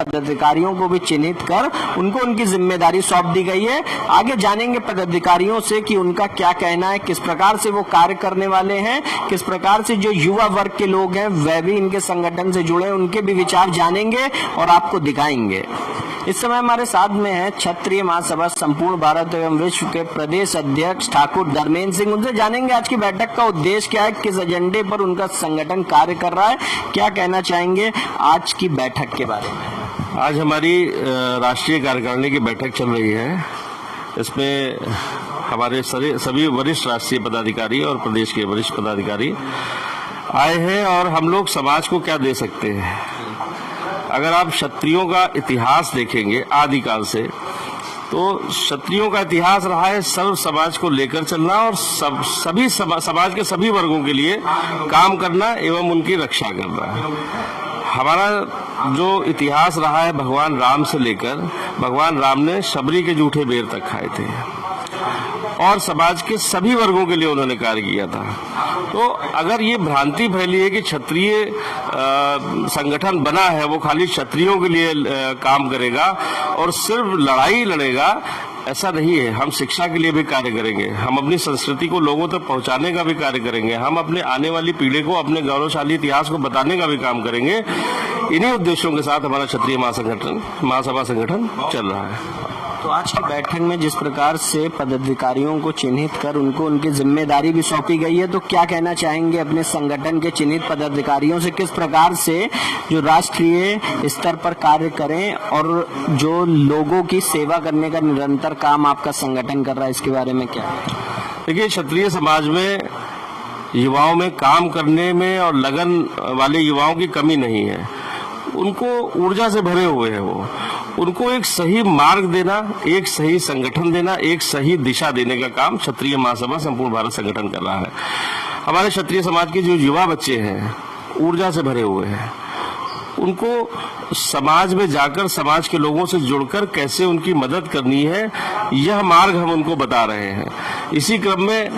पदाधिकारियों को भी चिन्हित कर उनको उनकी जिम्मेदारी सौंप दी गई है। आगे जानेंगे पदाधिकारियों से कि उनका क्या कहना है, किस प्रकार से वो कार्य करने वाले हैं, किस प्रकार से जो युवा वर्ग के लोग हैं वह भी इनके संगठन से जुड़े, उनके भी विचार जानेंगे और आपको दिखाएंगे। इस समय हमारे साथ में है क्षत्रिय महासभा संपूर्ण भारत एवं विश्व के प्रदेश अध्यक्ष ठाकुर धर्मेंद्र सिंह। उनसे जानेंगे आज की बैठक का उद्देश्य क्या है, किस एजेंडे पर उनका संगठन कार्य कर रहा है, क्या कहना चाहेंगे आज की बैठक के बारे में। आज हमारी राष्ट्रीय कार्यकारिणी की बैठक चल रही है। इसमें हमारे सभी वरिष्ठ राष्ट्रीय पदाधिकारी और प्रदेश के वरिष्ठ पदाधिकारी आए हैं और हम लोग समाज को क्या दे सकते हैं। अगर आप क्षत्रियों का इतिहास देखेंगे आदिकाल से, तो क्षत्रियों का इतिहास रहा है सर्व समाज को लेकर चलना और सभी समाज के सभी वर्गों के लिए काम करना एवं उनकी रक्षा करना। हमारा जो इतिहास रहा है भगवान राम से लेकर, भगवान राम ने शबरी के जूठे बेर तक खाए थे और समाज के सभी वर्गों के लिए उन्होंने कार्य किया था। तो अगर ये भ्रांति फैली है कि क्षत्रिय संगठन बना है वो खाली क्षत्रियों के लिए काम करेगा और सिर्फ लड़ाई लड़ेगा, ऐसा नहीं है। हम शिक्षा के लिए भी कार्य करेंगे, हम अपनी संस्कृति को लोगों तक पहुंचाने का भी कार्य करेंगे, हम अपने आने वाली पीढ़ी को अपने गौरवशाली इतिहास को बताने का भी काम करेंगे। इन्हीं उद्देश्यों के साथ हमारा क्षत्रिय महासभा संगठन चल रहा है। तो आज की बैठक में जिस प्रकार से पदाधिकारियों को चिन्हित कर उनको उनकी जिम्मेदारी भी सौंपी गई है, तो क्या कहना चाहेंगे अपने संगठन के चिन्हित पदाधिकारियों से, किस प्रकार से जो राष्ट्रीय स्तर पर कार्य करें और जो लोगों की सेवा करने का निरंतर काम आपका संगठन कर रहा है, इसके बारे में क्या? देखिए, क्षत्रिय समाज में युवाओं में काम करने में और लगन वाले युवाओं की कमी नहीं है। उनको ऊर्जा से भरे हुए हैं वो। उनको एक सही मार्ग देना, एक सही संगठन देना, एक सही दिशा देने का काम क्षत्रिय महासभा संपूर्ण भारत संगठन कर रहा है। हमारे क्षत्रिय समाज के जो युवा बच्चे हैं ऊर्जा से भरे हुए हैं, उनको समाज में जाकर समाज के लोगों से जुड़कर कैसे उनकी मदद करनी है, यह मार्ग हम उनको बता रहे हैं। इसी क्रम में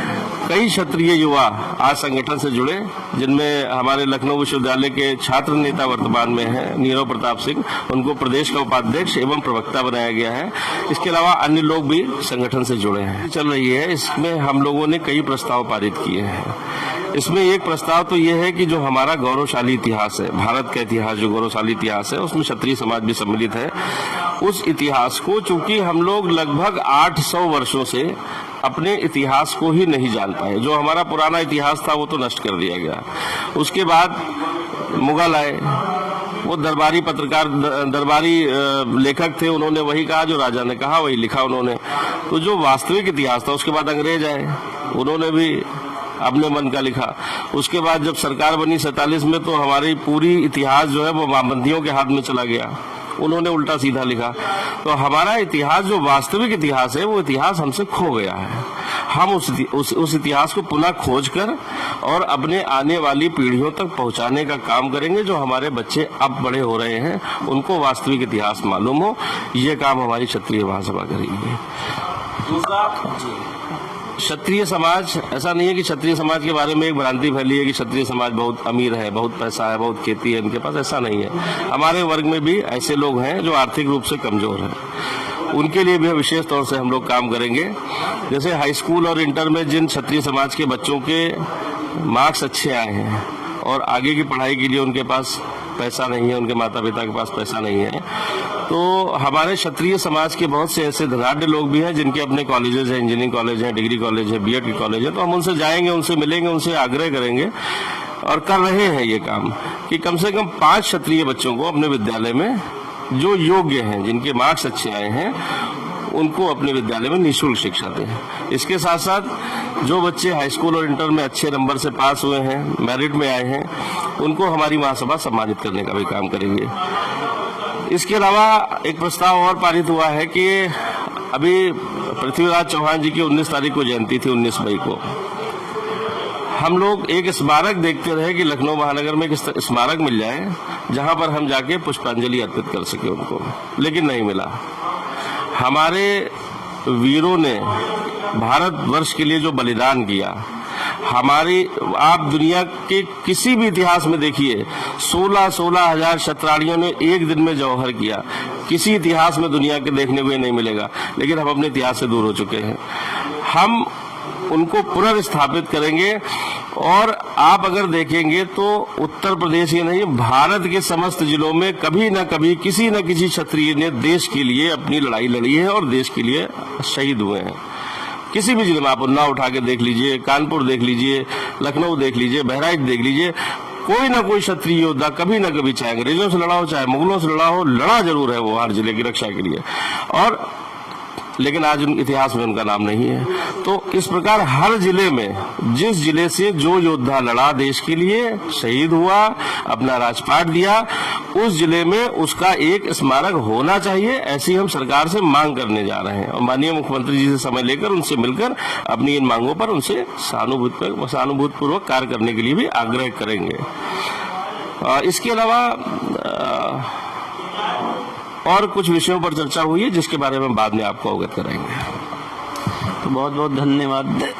कई क्षत्रिय युवा आज संगठन से जुड़े, जिनमें हमारे लखनऊ विश्वविद्यालय के छात्र नेता वर्तमान में हैं नीरव प्रताप सिंह, उनको प्रदेश का उपाध्यक्ष एवं प्रवक्ता बनाया गया है। इसके अलावा अन्य लोग भी संगठन से जुड़े हैं। चल रही है, इसमें हम लोगों ने कई प्रस्ताव पारित किए हैं। इसमें एक प्रस्ताव तो ये है कि जो हमारा गौरवशाली इतिहास है, भारत का इतिहास जो गौरवशाली इतिहास है, उसमें क्षत्रिय समाज भी सम्मिलित है। उस इतिहास को, चूंकि हम लोग लगभग 800 वर्षों से अपने इतिहास को ही नहीं जान पाए, जो हमारा पुराना इतिहास था वो तो नष्ट कर दिया गया। उसके बाद मुगल आए, वो दरबारी पत्रकार, दरबारी लेखक थे, उन्होंने वही कहा जो राजा ने कहा, वही लिखा उन्होंने। तो जो वास्तविक इतिहास था, उसके बाद अंग्रेज आए, उन्होंने भी अपने मन का लिखा। उसके बाद जब सरकार बनी 47 में, तो हमारी पूरी इतिहास जो है वो मामबंदियों के हाथ में चला गया, उन्होंने उल्टा सीधा लिखा। तो हमारा इतिहास जो वास्तविक इतिहास है वो इतिहास हमसे खो गया है। हम उस इतिहास को पुनः खोज कर और अपने आने वाली पीढ़ियों तक पहुंचाने का काम करेंगे। जो हमारे बच्चे अब बड़े हो रहे हैं उनको वास्तविक इतिहास मालूम हो, ये काम हमारी क्षत्रिय महासभा करेगी। क्षत्रिय समाज, ऐसा नहीं है कि क्षत्रिय समाज के बारे में एक भ्रांति फैली है कि क्षत्रिय समाज बहुत अमीर है, बहुत पैसा है, बहुत खेती है इनके पास, ऐसा नहीं है। हमारे वर्ग में भी ऐसे लोग हैं जो आर्थिक रूप से कमजोर हैं, उनके लिए भी विशेष तौर से हम लोग काम करेंगे। जैसे हाई स्कूल और इंटर में जिन क्षत्रिय समाज के बच्चों के मार्क्स अच्छे आए हैं और आगे की पढ़ाई के लिए उनके पास पैसा नहीं है, उनके माता पिता के पास पैसा नहीं है, तो हमारे क्षत्रिय समाज के बहुत से ऐसे धनाढ्य लोग भी हैं जिनके अपने कॉलेजेस हैं, इंजीनियरिंग कॉलेज हैं, डिग्री कॉलेज है, बीएड के कॉलेज है। तो हम उनसे जाएंगे, उनसे मिलेंगे, उनसे आग्रह करेंगे और कर रहे हैं ये काम कि कम से कम 5 क्षत्रिय बच्चों को अपने विद्यालय में, जो योग्य हैं, जिनके मार्क्स अच्छे आए हैं, उनको अपने विद्यालय में निःशुल्क शिक्षा दें। इसके साथ साथ जो बच्चे हाई स्कूल और इंटर में अच्छे नंबर से पास हुए हैं, मेरिट में आए हैं, उनको हमारी महासभा सम्मानित करने का भी काम करेंगे। इसके अलावा एक प्रस्ताव और पारित हुआ है कि अभी पृथ्वीराज चौहान जी की 19 तारीख को जयंती थी, 19 मई को। हम लोग एक स्मारक देखते रहे कि लखनऊ महानगर में एक स्मारक मिल जाए जहां पर हम जाके पुष्पांजलि अर्पित कर सके उनको, लेकिन नहीं मिला। हमारे वीरों ने भारतवर्ष के लिए जो बलिदान किया, हमारी, आप दुनिया के किसी भी इतिहास में देखिए, 16 हजार शतरानियों ने एक दिन में जौहर किया। किसी इतिहास में दुनिया के देखने को ये नहीं मिलेगा। लेकिन हम अपने इतिहास से दूर हो चुके हैं। हम उनको पुनर्स्थापित करेंगे। और आप अगर देखेंगे तो उत्तर प्रदेश ही नहीं, भारत के समस्त जिलों में कभी न कभी किसी न किसी क्षत्रिय ने देश के लिए अपनी लड़ाई लड़ी है और देश के लिए शहीद हुए हैं। किसी भी जिले में आप उन्नाव उठा के देख लीजिए, कानपुर देख लीजिए, लखनऊ देख लीजिए, बहराइच देख लीजिए, कोई ना कोई क्षत्रिय योद्धा कभी ना कभी, चाहे अंग्रेजों से लड़ा हो चाहे मुगलों से लड़ा हो, लड़ा जरूर है वो हर जिले की रक्षा के लिए। और लेकिन आज इतिहास में उनका नाम नहीं है। तो इस प्रकार हर जिले में, जिस जिले से जो योद्धा लड़ा देश के लिए, शहीद हुआ, अपना राजपाट दिया, उस जिले में उसका एक स्मारक होना चाहिए। ऐसी हम सरकार से मांग करने जा रहे हैं और माननीय मुख्यमंत्री जी से समय लेकर उनसे मिलकर अपनी इन मांगों पर उनसे सहानुभूतिपूर्वक कार्य करने के लिए भी आग्रह करेंगे। इसके अलावा और कुछ विषयों पर चर्चा हुई है जिसके बारे में बाद में आपको अवगत कराएंगे। तो बहुत बहुत धन्यवाद।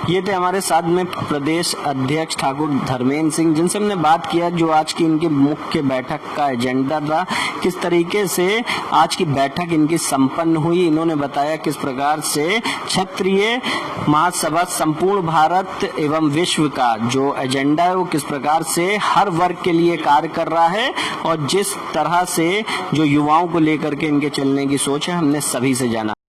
ये थे हमारे साथ में प्रदेश अध्यक्ष ठाकुर धर्मेंद्र सिंह, जिनसे हमने बात किया जो आज की इनकी मुख्य बैठक का एजेंडा था, किस तरीके से आज की बैठक इनकी संपन्न हुई। इन्होंने बताया किस प्रकार से क्षत्रिय महासभा संपूर्ण भारत एवं विश्व का जो एजेंडा है वो किस प्रकार से हर वर्ग के लिए कार्य कर रहा है और जिस तरह से जो युवाओं को लेकर के इनके चलने की सोच है, हमने सभी से जाना।